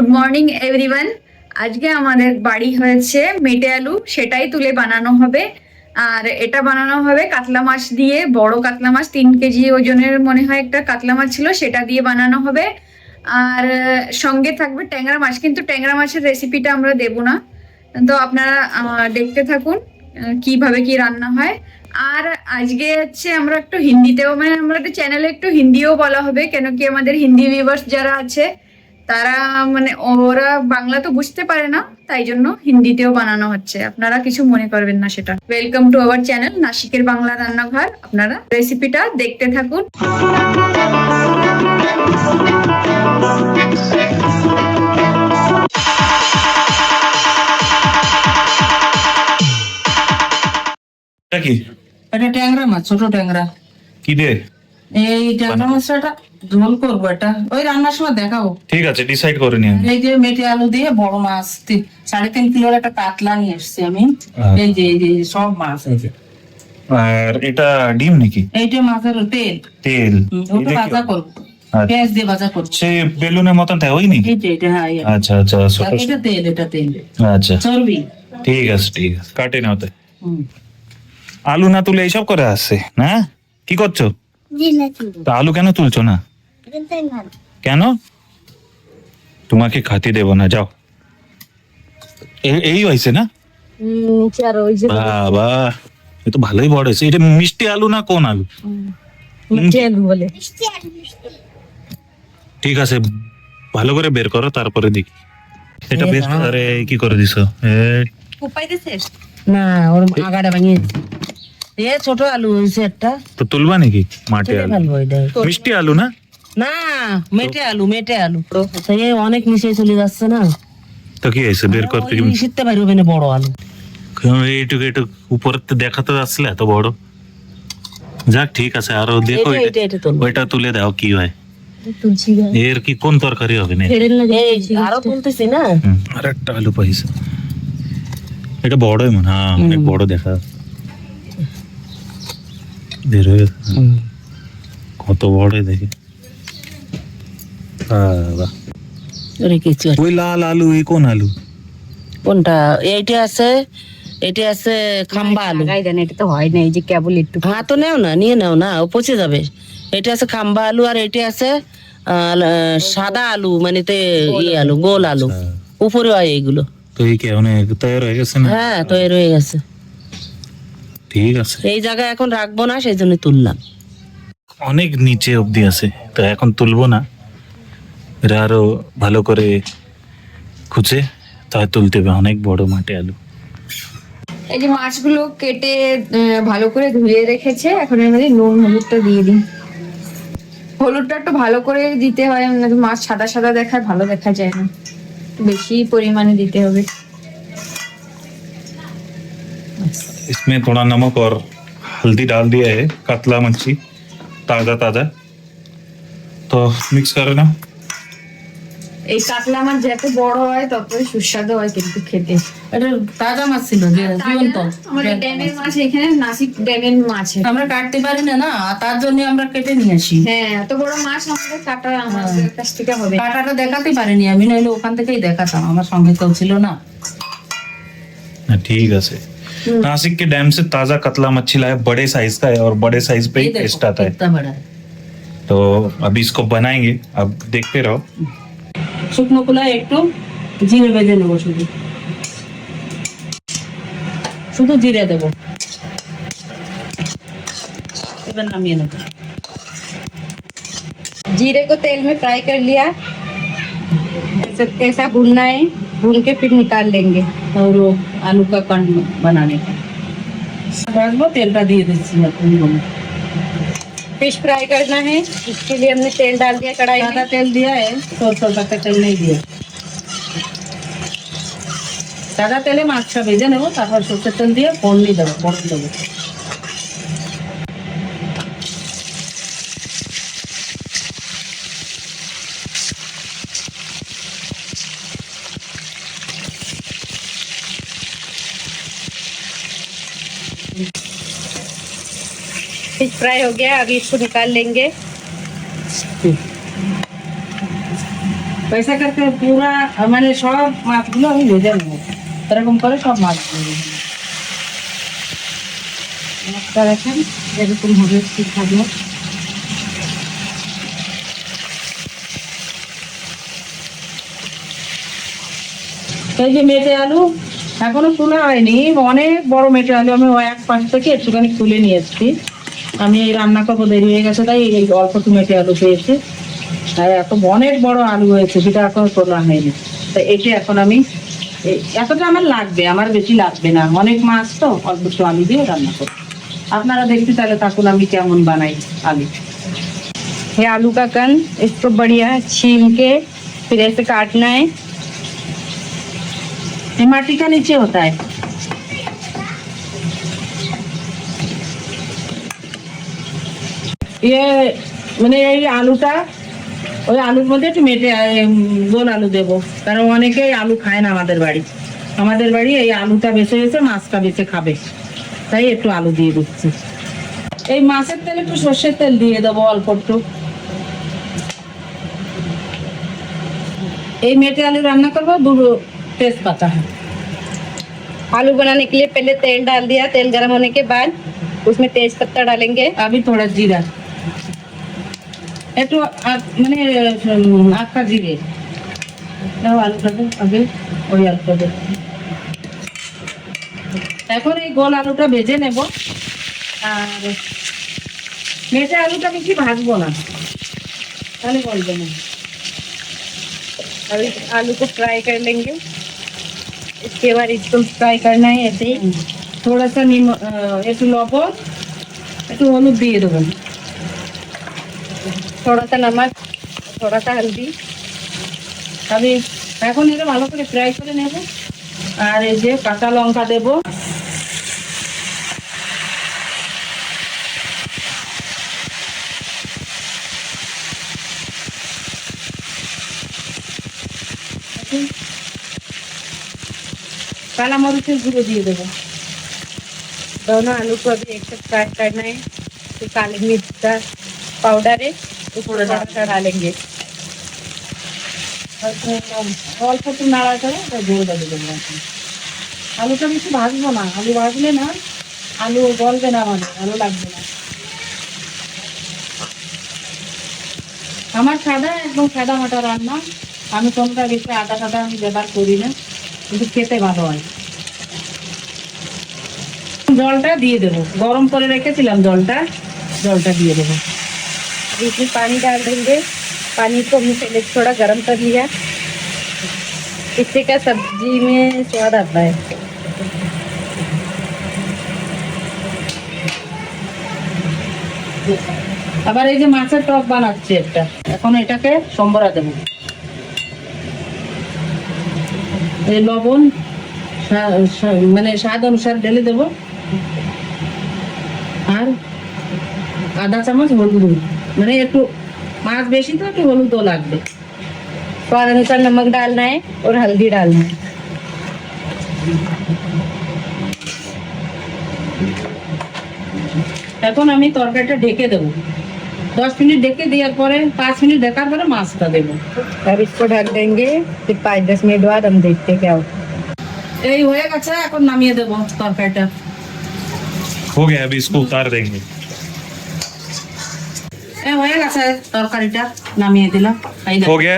Good morning everyone. আজকে আমাদের বাড়ি হয়েছে মেটে আলু, সেটাই তুলে বানানো হবে। আর এটা বানানো হবে কাতলা মাছ দিয়ে, বড় কাতলা মাছ 3 কেজি ওজনের মনে হয় একটা কাতলা মাছ ছিল, সেটা দিয়ে বানানো হবে। আর সঙ্গে থাকবে ট্যাংরা মাছ, কিন্তু ট্যাংরা মাছের রেসিপিটা আমরা দেব না। তো আপনারা দেখতে থাকুন কিভাবে কি রান্না হয়। আর আজকে হচ্ছে আমরা একটু হিন্দিতেও, মানে আমাদের চ্যানেলে একটু হিন্দিও বলা হবে, কেন কি আমাদের হিন্দি ভিউয়ার্স যারা আছে তারা, মানে ওরা বাংলা তো বুঝতে পারে না, তাই জন্য হিন্দিতেও বানানো হচ্ছে। আপনারা কিছু মনে করবেন না সেটা। ওয়েলকাম টু আওয়ার চ্যানেল নাসিকের বাংলা রান্নাঘর। আপনারা রেসিপিটা দেখতে থাকুন। এটা কি? এটা ট্যাংরা মাছ, ছোট ট্যাংরা। কি রে? এই ট্যাংরা মাছটা ঝোল করবো, এটা ওই রান্নার সময় দেখাবো। ঠিক আছে, ডিসাইড করে নিয়ে এই যে মেটে আলু দিয়ে বড় মাছ 3.5 কিলোর একটা কাতলা নিয়ে এসছি আমি। আচ্ছা। এই যে সব মাছ এই যে। আর এটা ডিম নাকি? এইটা মাছের তেল, তেল? ওটা এটা কি? ভাজা করবো, আচ্ছা। পেঁয়াজ দিয়ে ভাজা করছি। সে বেলুনের মতন তাই ওই নাকি? এটা হ্যাঁ, আচ্ছা আচ্ছা, ছোট এটা তেল, এটা তেল আচ্ছা চর্বি। ঠিক আছে ঠিক আছে, কাটে নাও তাই। হুম। আলু না তুলে এইসব করে আসছে না? কি করছো? তা আলু কেন তুলছো না? কেন? তোমাকে খাতে দেবো না, যাও। এই হয়েছে না? বাবা, এ তো ভালোই বড় হয়েছে। এটা মিষ্টি আলু না কোন আলু? বলে ঠিক আছে, ভালো করে বের করো তারপরে দেখি। এটা বেশ। আরে কি করে দিছো? উপায় দিছিস না, ওর আগাটা ভাঙিয়ে দিছি। এ ছোট আলু হয়েছে একটা, তো তুলবা নাকি? মাটি আলু, ভালো এটা। মিষ্টি আলু না? না, মেটে আলু, মেটে আলু। এই অনেক মিশে চলে যাচ্ছে না, তো কি হয়েছে বের করতে? ওই শীতে বাইরে হবে না বড় আলু। এইটুকু একটু উপরে দেখাতে আসলে এত বড়। যাক ঠিক আছে, আরো দেখো। এটা তুলবো। ওইটা তুলে দাও, কি হয়। এর কি কোন তরকারি হবে না? এই আরো তুলতেছি না। আর একটা আলু পাইছে, এটা বড়ই মনে হয়। হ্যাঁ, অনেক বড় দেখা বের হয়ে গেছে। কত বড় দেখে। বাহ, ওরে কিছু আর- ওই লাল আলু, এই কোন আলু? কোনটা? এইটা আছে, এটা আছে খাম্বা আলু। এটা তো হয় না, এই যে কেবল একটু হ্যাঁ তো নেও না, নিয়ে নাও না, ও পচে যাবে। এটা আছে খাম্বা আলু, আর এটা আছে সাদা আলু, মানে আলু, গোল আলু। উপরে হয় এইগুলো। তো এই কি অনেক তৈরি হয়ে গেছে না? হ্যাঁ তৈরি হয়ে গেছে। ঠিক আছে, এই জায়গায় এখন রাখবো না, সেই জন্য তুললাম। অনেক নিচে অবধি আছে, তো এখন তুলবো না। এটা আরো ভালো করে খুঁজে তাই তুলতে হবে। অনেক বড় মাটি আলু। এই যে মাছগুলো কেটে ভালো করে ধুয়ে রেখেছে, এখন এর মধ্যে নুন হলুদটা দিয়ে দিই। হলুদটা একটু ভালো করে দিতে হয়, নাহলে মাছ সাদা সাদা দেখায়, ভালো দেখা যায় না। বেশি পরিমাণে দিতে হবে। इसमें थोड़ा नमक और हल्दी डाल दिया है, कतला मच्छी ताजा ताजा। तो मिक्स कर ना। এই কাতলা মাছ যত বড় হয় ততই সুস্বাদু হয় কিন্তু খেতে। এটা তাজা মাছ ছিল, জীবন্ত। আমাদের ড্যামের মাছ, এখানে নাসিক ড্যামের মাছ। আমরা কাটতে পারি না, না তার জন্য আমরা কেটে নিয়ে আসি। হ্যাঁ, এত বড় মাছ আমাদের কাটা আমাদের কাছ থেকে হবে। কাটাটা দেখাতে পারিনি আমি, নইলে ওখান থেকেই দেখাতাম, আমার সঙ্গে কেউ ছিল না। ठीक है। नासिक के डैम से ताजा कतला मच्छी लाया, बड़े साइज का है और बड़े साइज पे ही এই দেখো, टेस्ट आता है। কিतना बड़ा है। तो अभी इसको बनाएंगे, अब देखते रहो। শুকনো কুলায় একটু জিরে বেজে নেবো, শুধু শুধু জিরে দেবো, এবার নামিয়ে নেবো। जीरे को तेल में फ्राई कर लिया, ऐसा भूनना है, भून के फिर निकाल लेंगे। और वो आलू का कंड बनाने का रखबो, तेलটা দিয়ে দিচ্ছি এখন। फिश फ्राई करना है, इसके लिए हमने तेल डाल दिया कढ़ाई सादा में। तेल दिया है, সরষেটা का तेल नहीं दिया। সাদা তেলে মাছটা ভেজে নেবো, তারপর সরষের তেল দিয়ে ফোড়নি দেবো, ফোড়ন দেবো। फिश फ्राई हो गया, अभी इसको निकाल लेंगे। পয়সা করতে পুরা মানে সব মাছগুলো আমি ভেজে নেবো, এরকম করে সব মাছগুলো ভেজে নেবো। মাছটা দেখেন এরকম হবে, ঠিক থাকবে। এই যে মেটে আলু এখনো তোলা হয়নি, অনেক বড় মেটে আলু আমি এক পাশ থেকে একটুখানি তুলে নিয়ে এসেছি। আমি এই রান্না করবো, দেরি হয়ে গেছে তাই এই অল্প একটু মেটে আলু পেয়েছি। আর এত অনেক বড় আলু হয়েছে, সেটা এখনো তোলা হয়নি। তো এটা এখন আমি এতটা আমার লাগবে, আমার বেশি লাগবে না, অনেক মাছ তো অল্প একটু আলু দিয়ে রান্না করবো। আপনারা দেখতে তাহলে থাকুন আমি কেমন বানাই আলু। ये आलू का कण, इसको बढ़िया छील के फिर ऐसे काटना है। ये माटी का नीचे होता है। ये মানে এই আলুটা ওই আলুর মধ্যে একটু মেটে গোল আলু দেবো, কারণ অনেকেই আলু খায় না আমাদের বাড়ি এই আলুটা বেছে বেছে মাছটা বেছে খাবে, তাই একটু আলু দিয়ে দিচ্ছি। এই মাছের তেল একটু সর্ষের তেল দিয়ে দেবো অল্প একটু। এই মেটে আলু রান্না করবো, দুটো তেজপাতা। आलू बनाने के लिए पहले तेल डाल दिया, तेल गर्म होने के बाद उसमें तेज पत्ता डालेंगे। अभी थोड़ा जीरा, একটু মানে আখা জিরে দাও, আলুটা দাও আগে, ওই আলুটা দাও। এখন এই গোল আলুটা ভেজে নেব। আর মেটে আলুটা বেশি ভাজবো না, তাহলে বলবে না। अभी आलू को फ्राई कर लेंगे, इसके बाद इसको फ्राई करना है ऐसे ही। थोड़ा सा একটু লবণ, একটু হলুদ দিয়ে দেবো, थोड़ा सा नमक, थोड़ा सा हल्दी। আমি এখন এটা ভালো করে ফ্রাই করে নেব। আর এই যে কাঁচা লঙ্কা দেবো, কালা মরিচের গুঁড়ো দিয়ে দেবো। दोनों आलू को अभी एक साथ फ्राई करना है। फिर काली मिर्च का पाउडर है, तो थोड़ा सा डालेंगे। অল্প একটু নাড়া করে ঝোলটা দিয়ে দেবো। আলুটা বেশি ভাজবো না, আলু ভাজলে না আলু গলবে না, আমাদের ভালো লাগবে না। আমার একদম সাদা মাটা রান্না, আমি কোনটা বেশি আদা টাদা আমি ব্যবহার করি না, কিন্তু খেতে ভালো হয়। জলটা দিয়ে দেবো, গরম করে রেখেছিলাম জলটা দিয়ে দেবো। इसमें पानी डाल देंगे। पानी को हमने पहले थोड़ा गर्म कर लिया, इससे क्या सब्जी में स्वाद आता है। আবার এই যে মাছের টক বানাচ্ছি একটা, এখন এটাকে সম্বরা দেবো। এই লবণ মানে স্বাদ অনুসারে ঢেলে দেবো, আর আধা চামচ হলুদ, মানে একটু মাছ বেশি তো একটু হলুদও লাগবে। स्वाद अनुसार नमक डालना है और हल्दी डालना है। এখন আমি তরকারিটা ঢেকে দেবো, 10 মিনিট ঢেকে দেওয়ার পরে 5 মিনিট ঢাকার পরে মাছটা দেবো। अब इसको ढक देंगे, फिर 5-10 मिनट बाद हम देखते हैं क्या होता है। এই হয়ে গেছে, এখন নামিয়ে দেবো তরকারিটা। हो गया, अभी इसको उतार देंगे। এই হয়ে গেছে তরকারিটা, নামিয়ে দিলাম। এই দেখো। हो गया,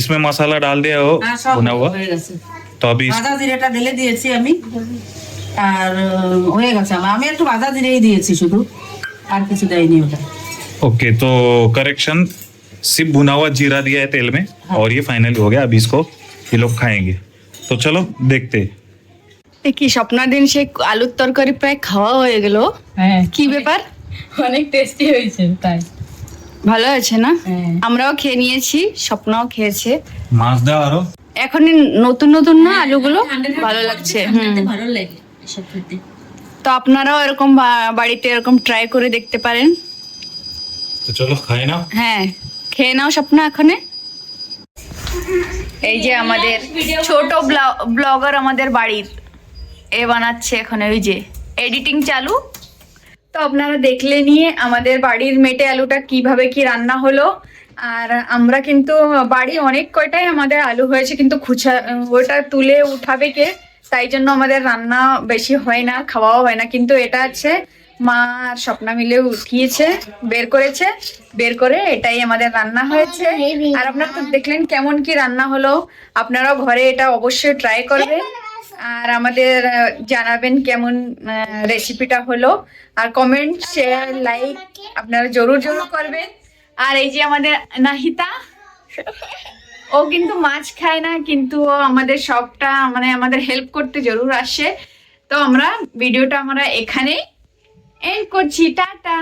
इसमें मसाला डाल दिया हो হ্যাঁ, সব भुना हुआ, হয়ে গেছে। तो अभी ভাজা জিরেটা ঢেলে দিয়েছি আমি, আর হয়ে গেছে আমার। আমি একটু ভাজা জিরেই দিয়েছি শুধু, আর কিছু দেয়নি ওটা। ओके, तो करेक्शन, सिर्फ भुना हुआ जीरा दिया है तेल में, और ये फाइनली हो गया। अभी इसको ये लोग खाएंगे, तो चलो देखते हैं। কি স্বপ্না দিন সে আলুর তরকারি প্রায় খাওয়া হয়ে গেল। হ্যাঁ, কি ব্যাপার? অনেক টেস্টি হয়েছে তাই। ভালো আছে না? হ্যাঁ। আমরাও খেয়ে নিয়েছি, স্বপ্নাও খেয়েছে। मांस दाव आरो এখন নতুন নতুন না আলুগুলো, ভালো লাগছে। ভালো লাগে এসব খেতে। তো আপনারাও এরকম বাড়িতে এরকম ট্রাই করে দেখতে পারেন। तो चलो खाए ना। হ্যাঁ, খেয়ে নাও স্বপ্না এখানে। এই যে আমাদের ছোট ব্লগার আমাদের বাড়ির এ বানাচ্ছে এখন, ওই যে এডিটিং চালু। তো আপনারা দেখলে নিয়ে আমাদের বাড়ির মেটে আলুটা কিভাবে কি রান্না হলো। আর আমরা কিন্তু বাড়ি অনেক কয়টাই আমাদের আলু হয়েছে, কিন্তু ওটা তুলে উঠাবে কে, তাই জন্য আমাদের রান্না বেশি হয় না, খাওয়াও হয় না। কিন্তু এটা আছে মা আর স্বপ্না মিলে উঠিয়েছে, বের করে এটাই আমাদের রান্না হয়েছে। আর আপনারা তো দেখলেন কেমন কি রান্না হলো, আপনারাও ঘরে এটা অবশ্যই ট্রাই করবেন আর আমাদের জানাবেন কেমন রেসিপিটা হলো। আর কমেন্ট, শেয়ার, লাইক আপনারা জরুর করবেন। আর এই যে আমাদের নাহিতা, ও কিন্তু মাছ খায় না, কিন্তু ও আমাদের সবটা মানে আমাদের হেল্প করতে জরুর আসে। তো ভিডিওটা আমরা এখানেই এন্ড করছি, টাটা।